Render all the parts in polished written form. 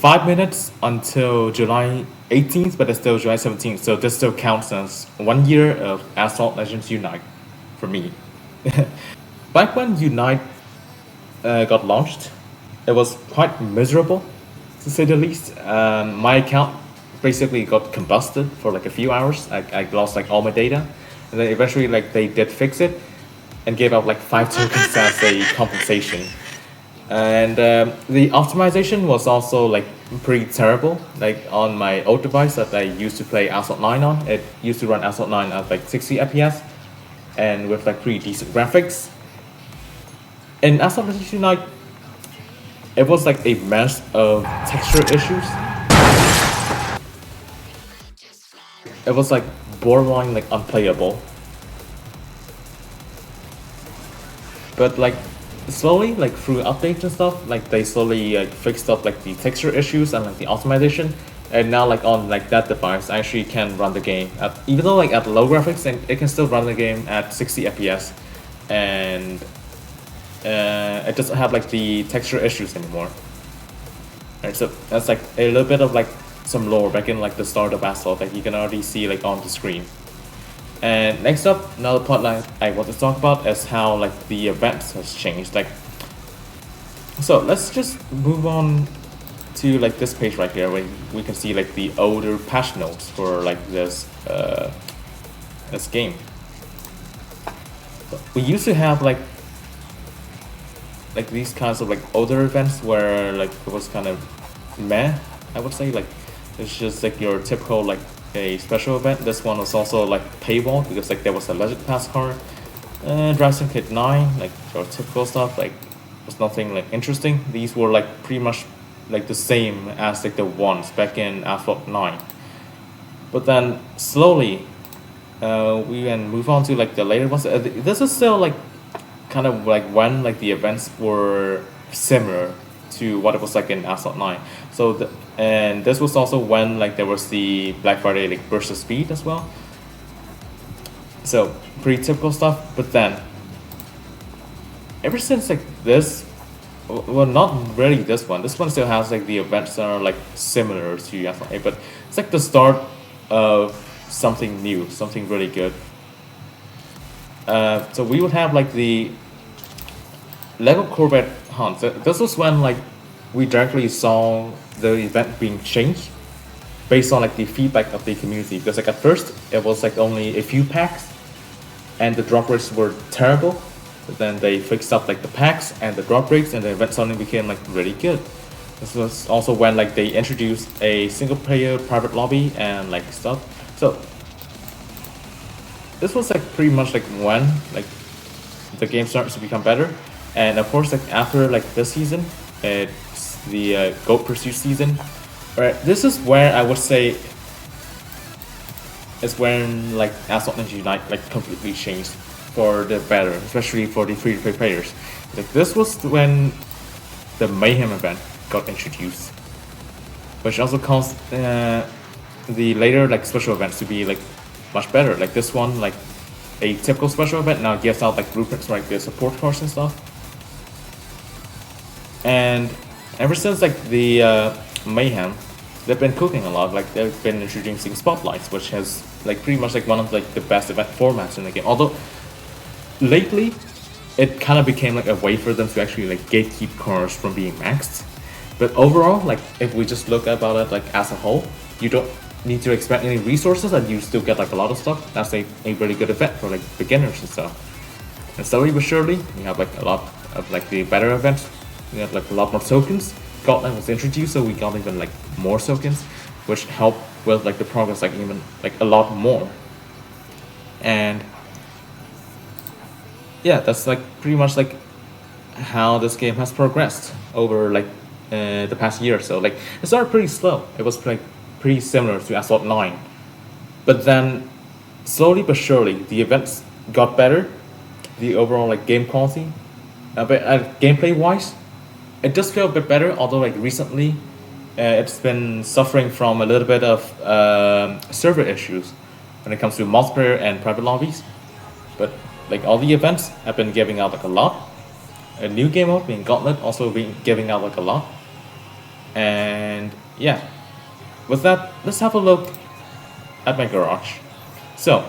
5 minutes until July 18th, but it's still July 17th, so this still counts as 1 year of Asphalt Legends Unite for me. Back when Unite got launched, it was quite miserable, to say the least. My account basically got combusted for like a few hours. I lost like all my data, and then eventually like they did fix it and gave out like 5 tokens as a compensation. And the optimization was also like pretty terrible. Like on my old device that I used to play Asphalt 9 on, it used to run Asphalt 9 at like 60 FPS and with like pretty decent graphics. In Asphalt Legends Unite, it was like a mess of texture issues. It was like borderline like unplayable. But like slowly, like through updates and stuff, like they slowly like fixed up like the texture issues and like the optimization. And now like on like that device, I actually can run the game at, even though like at low graphics, and it can still run the game at 60 FPS, and it doesn't have like the texture issues anymore. Alright, so that's like a little bit of like some lore back in like the start of Asphalt that you can already see like on the screen. And next up, another part like I want to talk about is how like the events has changed. Like, so let's just move on to like this page right here where we can see like the older patch notes for like this game. We used to have like these kinds of like older events where like it was kind of meh, I would say. Like it's just like your typical like a special event. This one was also like paywall because like there was a legend pass card, Drive Sim Kit 9, like your typical stuff. Like was nothing like interesting. These were like pretty much like the same as like the ones back in Asphalt 9. But then slowly we can move on to like the later ones. This is still like kind of like when like the events were similar to what it was like in Asphalt 9. So and this was also when like there was the Black Friday like burst of speed as well. So pretty typical stuff. But then ever since like this, well, not really this one. This one still has like the events that are like similar to Asphalt 8, but it's like the start of something new, something really good. So we would have like the Lego Corvette hunt. This was when like we directly saw the event being changed based on like the feedback of the community. Because like at first it was like only a few packs, and the drop rates were terrible. But then they fixed up like the packs and the drop rates, and the event suddenly became like really good. This was also when like they introduced a single player private lobby and like stuff. So this was like pretty much like when like the game starts to become better. And of course like after like this season, it's the Goat Pursuit season. Right, this is where I would say is when like Asphalt Legends Unite like completely changed for the better, especially for the free-to-play players. Like this was when the Mayhem event got introduced, which also caused the later like special events to be like much better. Like this one, like a typical special event now gives out like blueprints for like the support cards and stuff. And ever since like the Mayhem, they've been cooking a lot. Like they've been introducing spotlights, which has like pretty much like one of like the best event formats in the game. Although lately, it kind of became like a way for them to actually like gatekeep cars from being maxed. But overall, like if we just look about it like as a whole, you don't need to expend any resources and you still get like a lot of stuff. That's a really good event for like beginners and stuff. And slowly but surely, we have like a lot of like the better events. We have like a lot more tokens. Gauntlet was introduced, so we got even like more tokens, which helped with like the progress like even like a lot more. And yeah, that's like pretty much like how this game has progressed over like the past year or so. Like it started pretty slow. It was like pretty similar to Asphalt 9, but then slowly but surely the events got better. The overall like game quality, but gameplay wise, it does feel a bit better. Although like recently, it's been suffering from a little bit of server issues when it comes to multiplayer and private lobbies. But like all the events have been giving out like a lot. A new game mode being Gauntlet also been giving out like a lot. And yeah, with that, let's have a look at my garage. So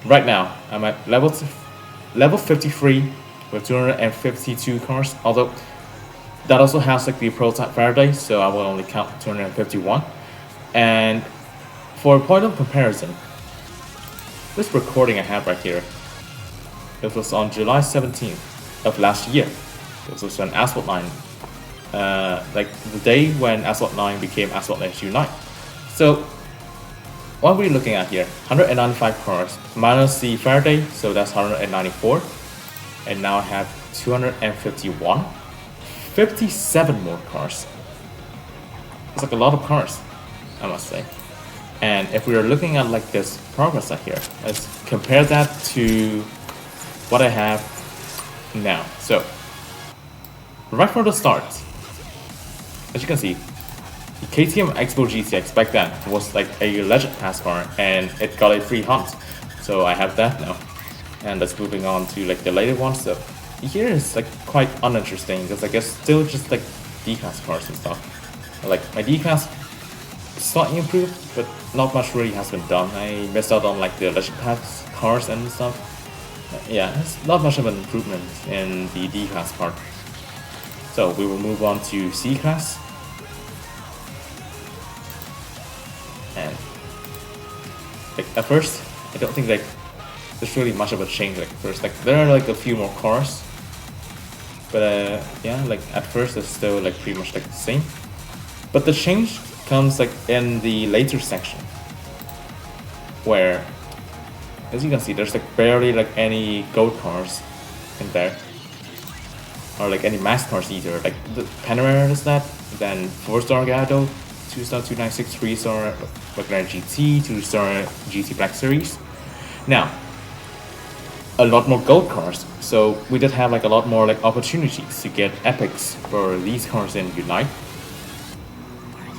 right now I'm at level 53 with 252 cars, although that also has like the prototype Faraday, so I will only count 251. And for a point of comparison, this recording I have right here, it was on July 17th of last year. It was an Asphalt 9, like the day when Asphalt 9 became Asphalt Legends Unite. So what we're looking at here, 195 cars minus the Faraday, so that's 194. And now I have 251. 57 more cars. It's like a lot of cars, I must say. And if we are looking at like this progress right here, let's compare that to what I have now. So right from the start, as you can see, the KTM Expo GTX back then was like a legend pass car and it got a free hunt. So I have that now. And that's moving on to like the later ones. So here is like quite uninteresting because I guess still just like D-class cars and stuff. Like my D-class slightly improved, but not much really has been done. I missed out on like the legend pass cars and stuff. Yeah, it's not much of an improvement in the D-class part. So we will move on to C-class. And like at first, I don't think like there's really much of a change. Like first, like there are like a few more cars, but yeah, like at first it's still like pretty much like the same. But the change comes like in the later section, where as you can see, there's like barely like any gold cars in there, or like any max cars either. Like the Panamera is that, then 4-star Gallardo, 2-star 296, 3-star McLaren GT, 2-star GT Black Series. Now, a lot more gold cars, so we did have like a lot more like opportunities to get epics for these cars in Unite.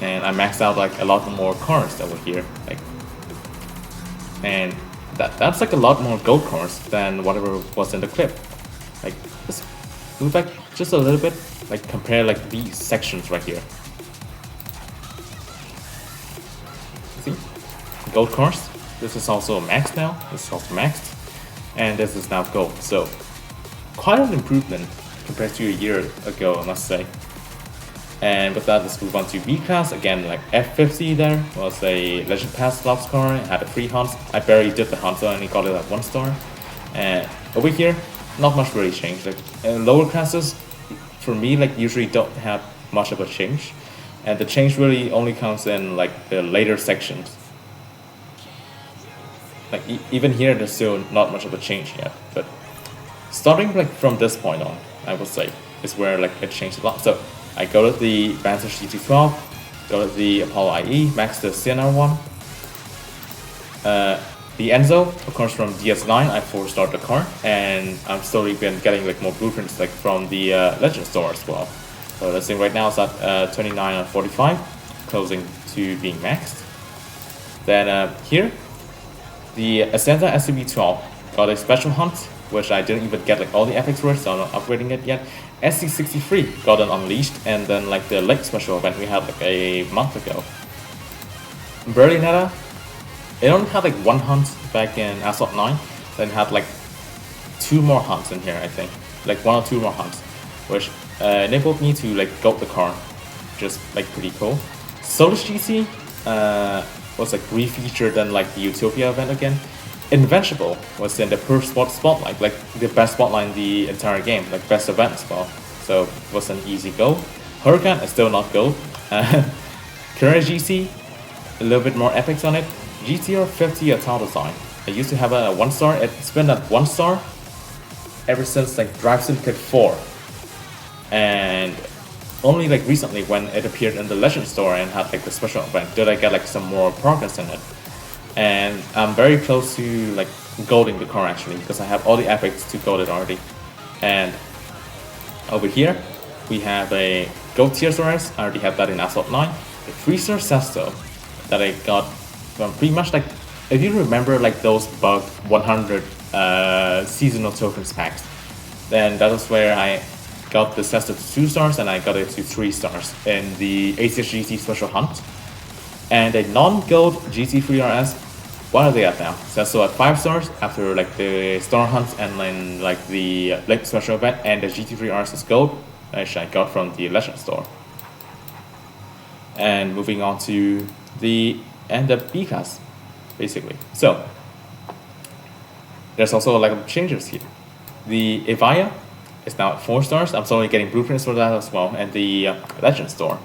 And I maxed out like a lot more cars over here, like, and that's like a lot more gold cars than whatever was in the clip. Like, let's move back just a little bit, like compare like these sections right here. See, gold cars. This is also maxed now. This is also maxed. And this is now gold, so quite an improvement compared to a year ago, I must say. And with that, let's move on to B class. Again, like F50 there was a Legend Pass Logs car, it had a free hunt. I barely did the hunt, so I only got it at 1-star. And over here, not much really changed. Like lower classes, for me, like usually don't have much of a change. And the change really only comes in like the later sections. Like even here, there's still not much of a change yet, but starting like from this point on, I would say is where like it changed a lot. So I go to the Vantage GT12, go to the Apollo IE, max the CNR1, the Enzo, of course from DS9, I 4-starred the car, and I'm slowly been getting like more blueprints like from the Legend store as well. So let's say right now it's at 29 on 45, closing to being maxed. Then here, the Ascenta SCB12 got a special hunt, which I didn't even get like all the epics for it, so I'm not upgrading it yet. SC63 got an Unleashed, and then like the Lake special event we had like a month ago. Berlinetta, it only had like one hunt back in Asphalt 9, then had like 2 more hunts in here, I think. Like 1 or 2 more hunts, which enabled me to like goat the car, just like pretty cool. Solus GT was like refeatured in like the Utopia event again. Invincible was in the Purge spotlight, like the best spotlight in the entire game, like best event as well. So it was an easy go. Huracan is still not gold. Current GT, a little bit more epics on it. GTR 50 Atal design. I used to have a 1-star. It's been at 1-star ever since like Drive Sim Kit 4. And only like recently when it appeared in the Legend store and had like the special event did I get like some more progress in it. And I'm very close to like golding the car actually, because I have all the epics to gold it already. And over here we have a gold TSRS. I already have that in Asphalt 9. A 3-star Sesto that I got from pretty much like, if you remember like those bug 100 seasonal tokens packs, then that is where I got this tested to 2 stars and I got it to 3 stars in the ACSGC Special Hunt. And a non-gold GT3RS, what are they at now? So at 5 stars after like the Star Hunt and then like the Link Special Event, and the GT3RS is gold, which I got from the Legend Store. And moving on to the end of B class, basically. So there's also a lot of changes here. The Evaya is now at 4 stars. I'm slowly getting blueprints for that as well, and the Legend Store.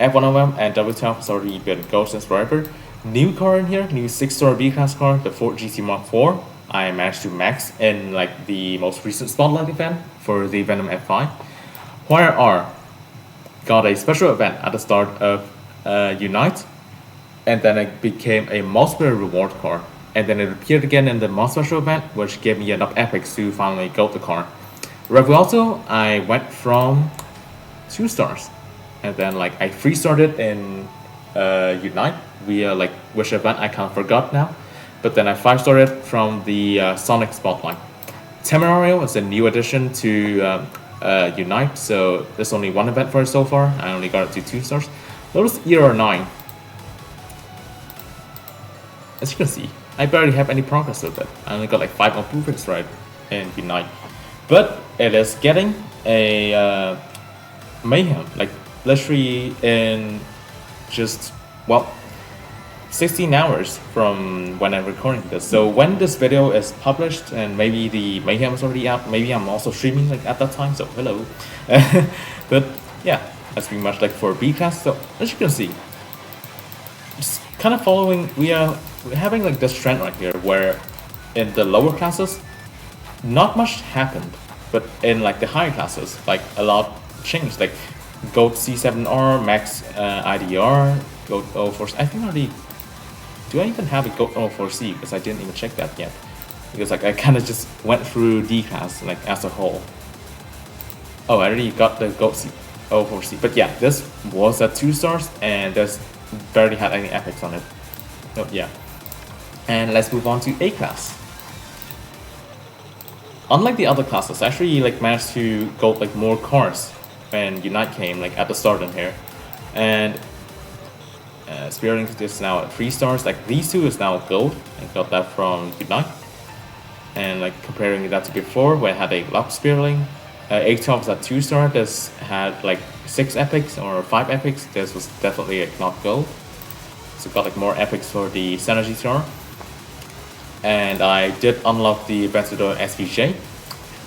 F1 and W12 has already been gold since forever. New car in here, new 6-star B-class car, the Ford GT Mark IV. I managed to max in like the most recent Spotlight event for the Venom F5. Wire R got a special event at the start of Unite, and then it became a multiplayer reward car. And then it appeared again in the most special event, which gave me enough epics to finally gold the car. Revuelto, I went from 2 stars. And then like I 3-started in Unite via like which event I kind of forgot now. But then I 5-started from the Sonic Spotlight. Temerario is a new addition to Unite, so there's only 1 event for it so far. I only got it to 2 stars. Notice ER9. As you can see, I barely have any progress with it. I only got like 5 more blueprints right in Unite. But it is getting a mayhem, like literally in just, well, 16 hours from when I'm recording this. So when this video is published and maybe the mayhem is already out, maybe I'm also streaming like at that time, so hello. But yeah, that's pretty much like for B class. So as you can see, just kind of following, we're having like this trend right here where in the lower classes not much happened, but in like the higher classes like a lot changed. Like gold C7R, max IDR, gold 04. I think already, do I even have a gold 04C? Because I didn't even check that yet, because like I kind of just went through D class like as a whole. Oh, I already got the gold C04C, but yeah, this was at 2 stars and there's barely had any epics on it. So yeah, and let's move on to A class. Unlike the other classes, I actually like managed to gold like more cars when Unite came like at the start in here. And Spearlink is now at 3 stars. Like these 2 is now gold. I got that from Unite. And like comparing that to before, where I had a Lock Spearlink, A12 is at 2 stars. This had like 6 epics or 5 epics. This was definitely like not gold. So got like more epics for the Synergy star. And I did unlock the Vencedor SVJ.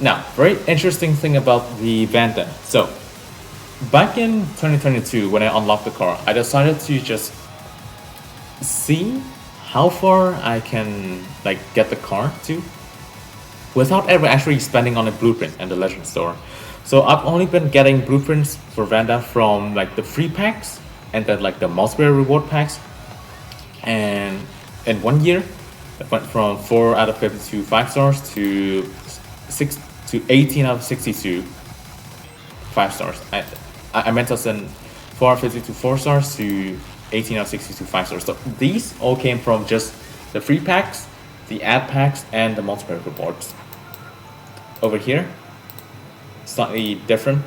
Now, very interesting thing about the Vanda. So back in 2022, when I unlocked the car, I decided to just see how far I can like get the car to without ever actually spending on a blueprint in the Legend Store. So I've only been getting blueprints for Vanda from like the free packs and then like the multiplayer reward packs. And in 1 year, I went from 4 out of 52 5 stars to 18 out of 62 5 stars. I meant as in 4 out of 52 4 stars to 18 out of 62 5 stars. So these all came from just the free packs, the ad packs, and the multiplayer rewards. Over here, slightly different.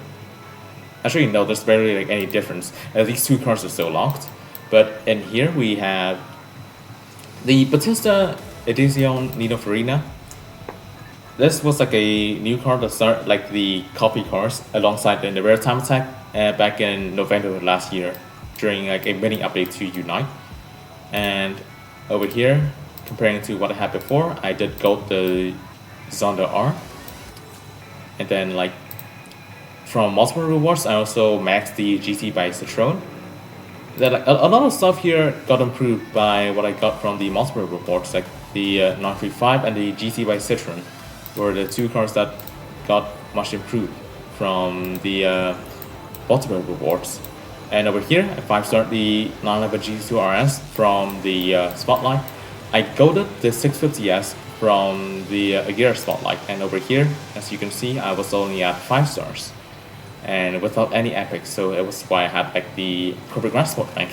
Actually, no, there's barely like any difference. These 2 cars are still locked. But in here we have the Batista Edition Nino Farina. This was like a new card that started like the copy cars alongside the rare time attack back in November of last year during like a mini update to Unite. And over here, comparing to what I had before, I did gold the Zonda R. And then like from multiple rewards, I also maxed the GT by Citroen. That like, a lot of stuff here got improved by what I got from the multiple rewards, like the 935 and the GT by Citroen were the 2 cars that got much improved from the multiple rewards. And over here, I 5-starred the 911 GT2 RS from the Spotlight. I golded the 650S from the Aguirre Spotlight, and over here, as you can see, I was only at 5 stars and without any epics, so it was why I had like the corporate grand sport rank.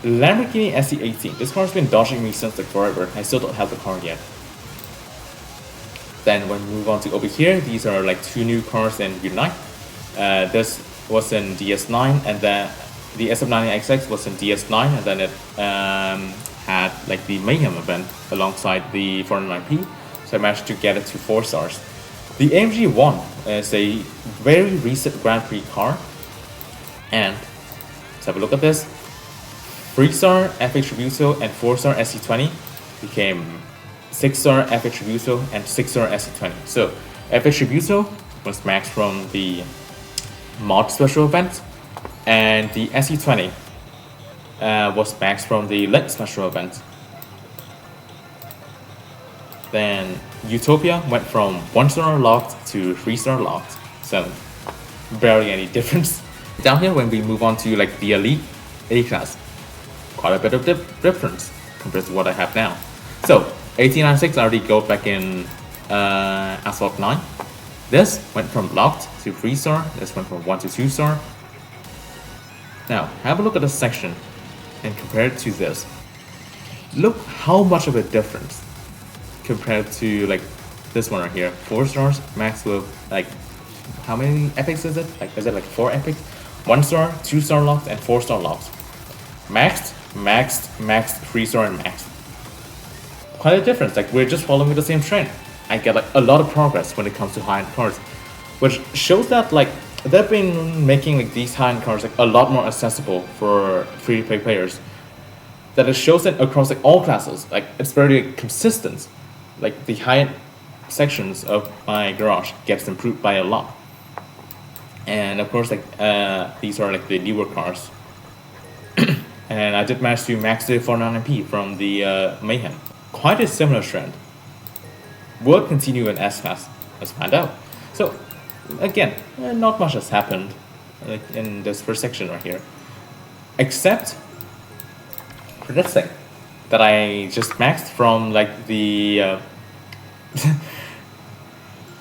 Lamborghini SC18. This car has been dodging me since like forever. I still don't have the car yet. Then when we move on to over here, these are like 2 new cars in Unite. This was in DS9, and then the SF90XX was in DS9, and then it had like the Mayhem event alongside the 409P, so I managed to get it to 4 stars. The AMG 1 is a very recent Grand Prix car, and let's have a look at this. 3-star FH Tributo and 4-star SC20 became 6-star FH Tributo and 6-star SC20. So FH Tributo was maxed from the mod special event, and the SC20 was maxed from the Link special event. Then Utopia went from 1-star locked to 3-star locked, so barely any difference. Down here, when we move on to like the Elite A-Class, quite a bit of difference compared to what I have now. So 1896 already got back in Asphalt 9. This went from locked to 3-star, this went from 1 to 2-star. Now, have a look at this section and compare it to this. Look how much of a difference compared to like this one right here. 4 stars, max with like, how many epics is it? Like, is it like 4 epics? 1-star, 2-star locked, and 4-star locked. Maxed, 3-star, and maxed. Quite a difference. Like, we're just following the same trend. I get like a lot of progress when it comes to high-end cars, which shows that like they've been making like these high-end cars like a lot more accessible for free-to-play players. That it shows that across like all classes, like it's very consistent. Like the high-end sections of my garage gets improved by a lot. And of course, like these are like the newer cars. And I did manage to max the 409P from the Mayhem. Quite a similar trend. Will continue in S-Class, let's find out. So, again, not much has happened in this first section right here. Except for this thing that I just maxed from like the...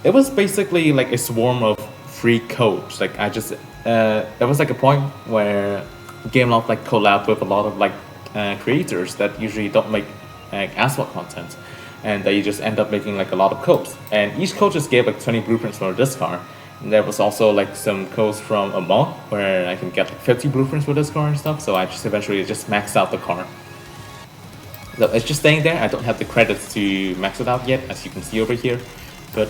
it was basically like a swarm of free codes. Like I just... there was like a point where Gameloft like collabed with a lot of like creators that usually don't make Asphalt content, and they just end up making like a lot of codes, and each code just gave like 20 blueprints for this car. And there was also like some codes from a mod where I can get like 50 blueprints for this car and stuff, so I just eventually just maxed out the car. So it's just staying there. I don't have the credits to max it out yet, as you can see over here, but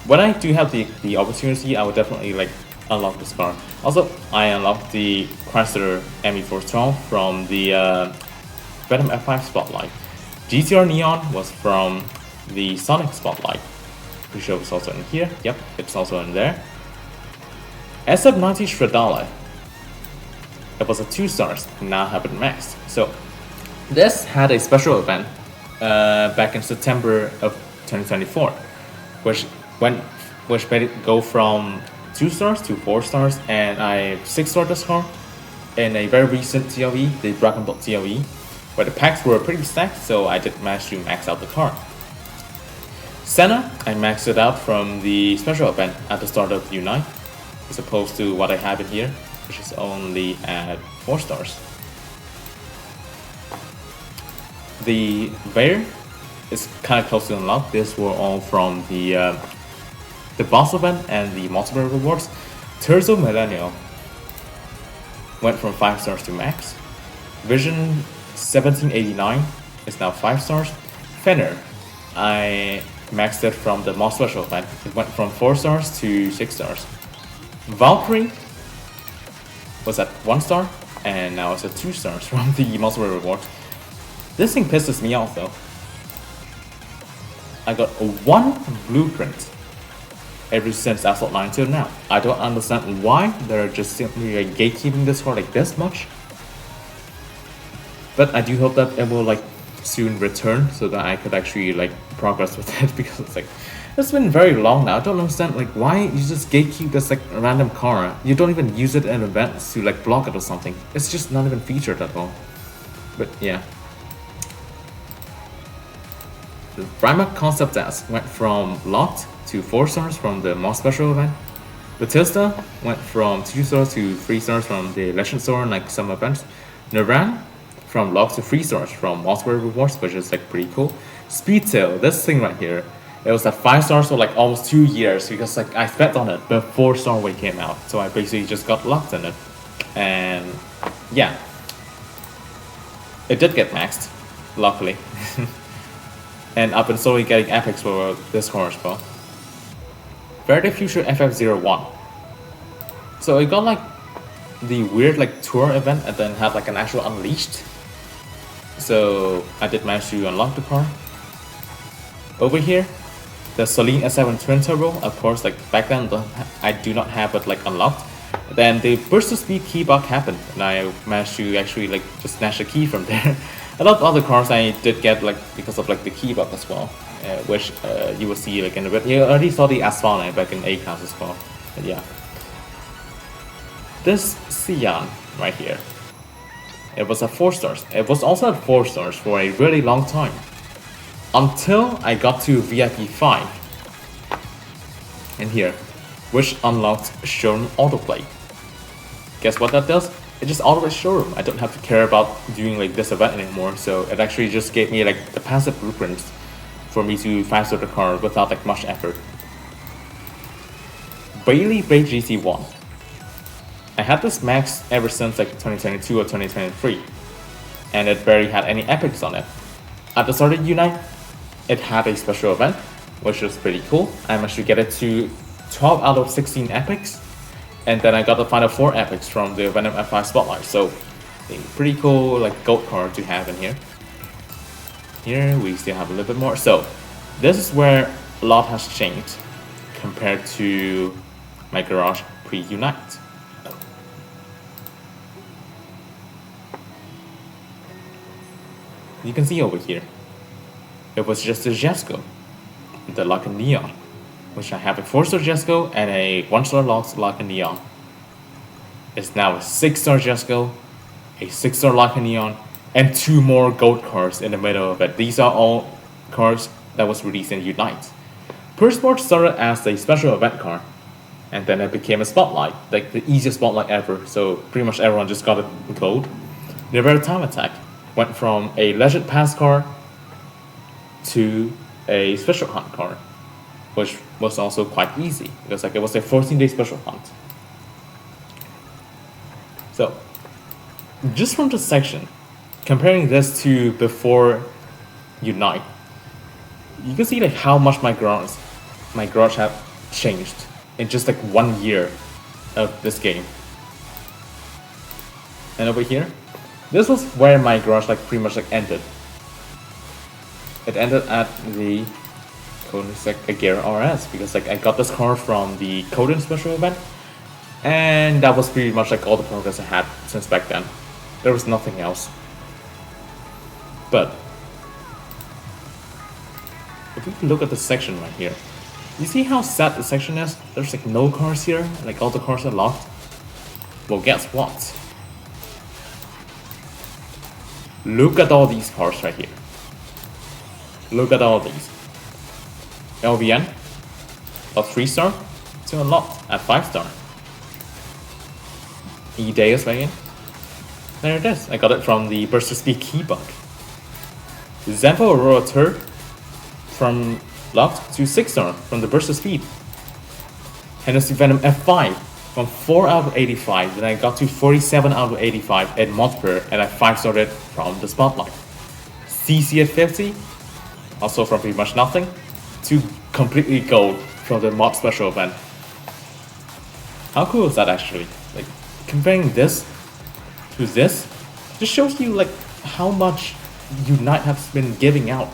when I do have the opportunity, I would definitely like unlock this car. Also, I unlocked the Chrysler ME412 from the Venom F5 Spotlight. GTR Neon was from the Sonic Spotlight. Pretty sure it's also in here. Yep, it's also in there. SF90 Stradale. It was a 2 stars, now have it maxed. So this had a special event back in September of 2024, which made it go from 2 stars to 4 stars, and I 6-starred this car in a very recent TLE, the Dragon Ball TLE, where the packs were pretty stacked, so I did manage to max out the car. Senna, I maxed it out from the special event at the start of Unite, as opposed to what I have in here, which is only at 4 stars. The Vader is kind of close to unlock. These were all from the boss event and the multiplayer rewards. Terzo Millennial went from 5 stars to max. Vision 1789 is now 5 stars. Fenner, I maxed it from the mod special event. It went from 4 stars to 6 stars. Valkyrie was at 1 star, and now it's at 2 stars from the multiplayer rewards. This thing pisses me off though. I got 1 blueprint ever since Asphalt 9 till now. I don't understand why they're just simply like gatekeeping this car like this much. But I do hope that it will like soon return so that I could actually like progress with it, because it's like it's been very long now. I don't understand like why you just gatekeep this like random car. You don't even use it in events to like block it or something. It's just not even featured at all. But yeah. The Primark Concept S went from locked to 4 stars from the mod special event. Batista went from 2 stars to 3 stars from the Legend Store and like some events. Naran from locked to 3 stars from multiplayer rewards, which is like pretty cool. Speedtail, this thing right here, It was at 5 stars for like almost 2 years because like I spent on it before Starway came out. So I basically just got locked in it. And yeah, it did get maxed, luckily. And I've been slowly getting epics for this car as well. Faraday Future FF01. So it got like the weird like tour event and then had like an actual unleashed. So I did manage to unlock the car. Over here, the Celine S7 Twin Turbo, of course, like back then I do not have it like unlocked. Then the burst of speed key bug happened and I managed to actually like just snatch a key from there. A lot of other cars I did get like because of like the key bug as well, which you will see like in a bit. You already saw the Asphalt back in A class as well. But yeah, this Sion right here, it was at 4 stars. It was also at 4 stars for a really long time. Until I got to VIP 5 in here, which unlocked Showroom Autoplay. Guess what that does? It just autoplays Showroom. I don't have to care about doing like this event anymore, so it actually just gave me like the passive blueprints for me to faster the car without like much effort. Bailey Bay GT1. I had this max ever since like 2022 or 2023, and it barely had any epics on it. At the start of Unite, it had a special event, which was pretty cool. I managed to get it to 12 out of 16 epics, and then I got the final 4 epics from the Venom F5 Spotlight, so a pretty cool like gold card to have in here. Here we still have a little bit more, so this is where a lot has changed compared to my garage pre-Unite. You can see over here, it was just a Jesco, the Lock and Neon, which I have a 4-star Jesco and a 1-star Lock and Neon. It's now a 6-star Jesco, a 6-star Lock and Neon, and 2 more gold cars in the middle of it. These are all cars that was released in Unite. Purge started as a special event car, and then it became a spotlight, like the easiest spotlight ever, so pretty much everyone just got it gold. The Rare Time Attack went from a Legend Pass car to a special hunt car, which was also quite easy because like it was a 14-day special hunt. So just from this section, comparing this to before Unite, you can see like how much my garage have changed in just like 1 year of this game. And over here, this was where my garage like pretty much like ended. It ended at the Koenigsegg Agera RS because like I got this car from the Coden special event, and that was pretty much like all the progress I had since back then. There was nothing else. But if we look at the section right here, you see how sad the section is? There's like no cars here, like all the cars are locked. Well, guess what? Look at all these cars right here. Look at all these. LVN, a 3-star, to unlocked at 5-star. E-Deus wagon. There it is. I got it from the Burst of Speed key bug. Zampo Aurora Tur from locked to 6-star from the Burst of Speed. Hennessy Venom F5 from 4 out of 85. Then I got to 47 out of 85 at Montpellier, and I 5-starred it from the Spotlight. CC at 50, also from pretty much nothing, to completely gold from the mod special event. How cool is that actually? Like comparing this to this just shows you like how much Unite has been giving out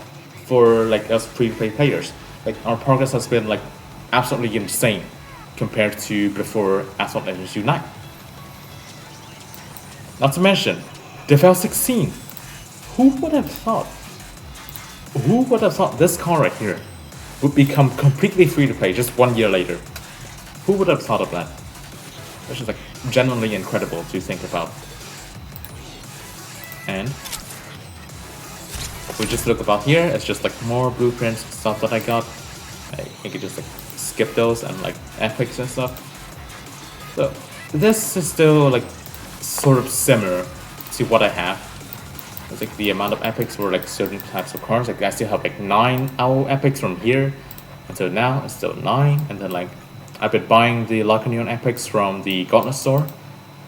for like us pre-play players. Like our progress has been like absolutely insane compared to before Asphalt Legends Unite. Not to mention, Defel 16. Who would have thought? Who would have thought this car right here would become completely free to play just 1 year later? Who would have thought of that? Which is like genuinely incredible to think about. And if we just look about here, it's just like more blueprints, stuff that I got. I could just like skip those and like epics and stuff. So this is still like sort of similar to what I have. It's like the amount of epics for like certain types of cars. Like I still have like 9 owl epics from here, until now it's still 9, and then like I've been buying the Laconion epics from the Gauntlet store.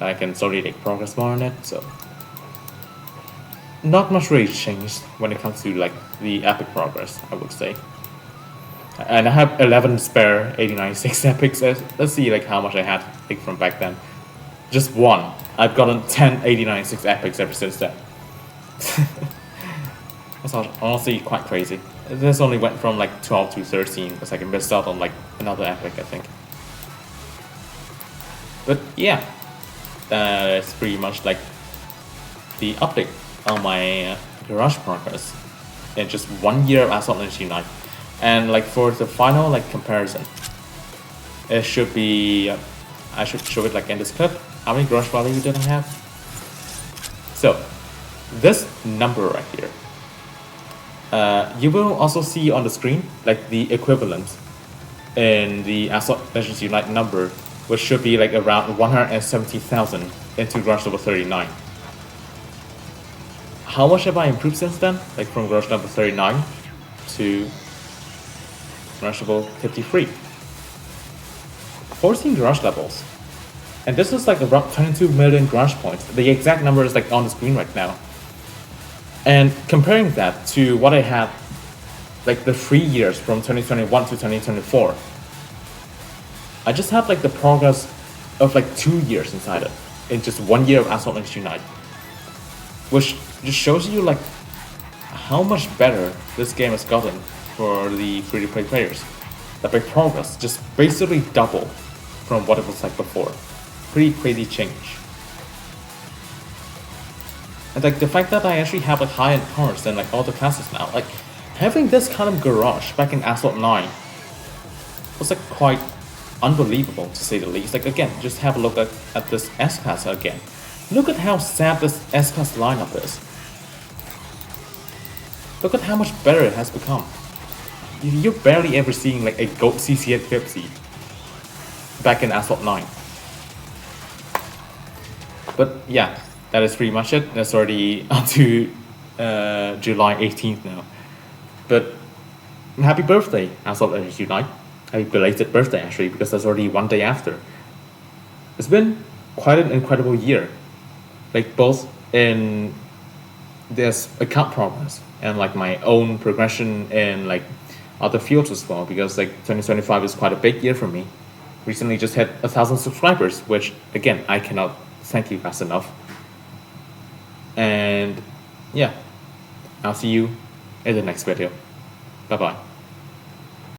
I can slowly make progress more on it, so not much really changed when it comes to like the epic progress, I would say. And I have 11 spare 89.6 epics. Let's see like how much I had like from back then. Just one. I've gotten 10 89.6 epics ever since then. That's honestly quite crazy. This only went from like 12 to 13 because I can missed out on like another epic, I think. But yeah, that's pretty much like the update on my garage progress in just 1 year of Asphalt Legends Unite. And like for the final like comparison, it should be I should show it like in this clip. How many garage value did I have? So this number right here, you will also see on the screen like the equivalent in the Asphalt Legends Unite number, which should be like around 170,000 into garage level 39. How much have I improved since then? Like from garage level 39 to garage level 53. 14 garage levels. And this is like around 22 million garage points. The exact number is like on the screen right now. And comparing that to what I had like the 3 years from 2021 to 2024, I just have like the progress of like 2 years inside it in just 1 year of Asphalt Legends Unite, which just shows you like how much better this game has gotten for the free-to-play players. That my progress just basically double from what it was like before. Pretty crazy change. And like the fact that I actually have like high-end cars than like all the classes now, like having this kind of garage back in Asphalt 9 was like quite unbelievable to say the least. Like again, just have a look at this S-Class again. Look at how sad this S-Class lineup is. Look at how much better it has become. You're barely ever seeing like a GOAT CC850 back in Asphalt 9. But yeah, that is pretty much it. That's already on to July 18th now. But happy birthday, Asphalt Legends Unite. Happy belated birthday actually, because that's already 1 day after. It's been quite an incredible year. Like both in this account progress and like my own progression in like other fields as well, because like 2025 is quite a big year for me. Recently just hit 1,000 subscribers, which again I cannot thank you guys enough. And yeah, I'll see you in the next video. Bye bye.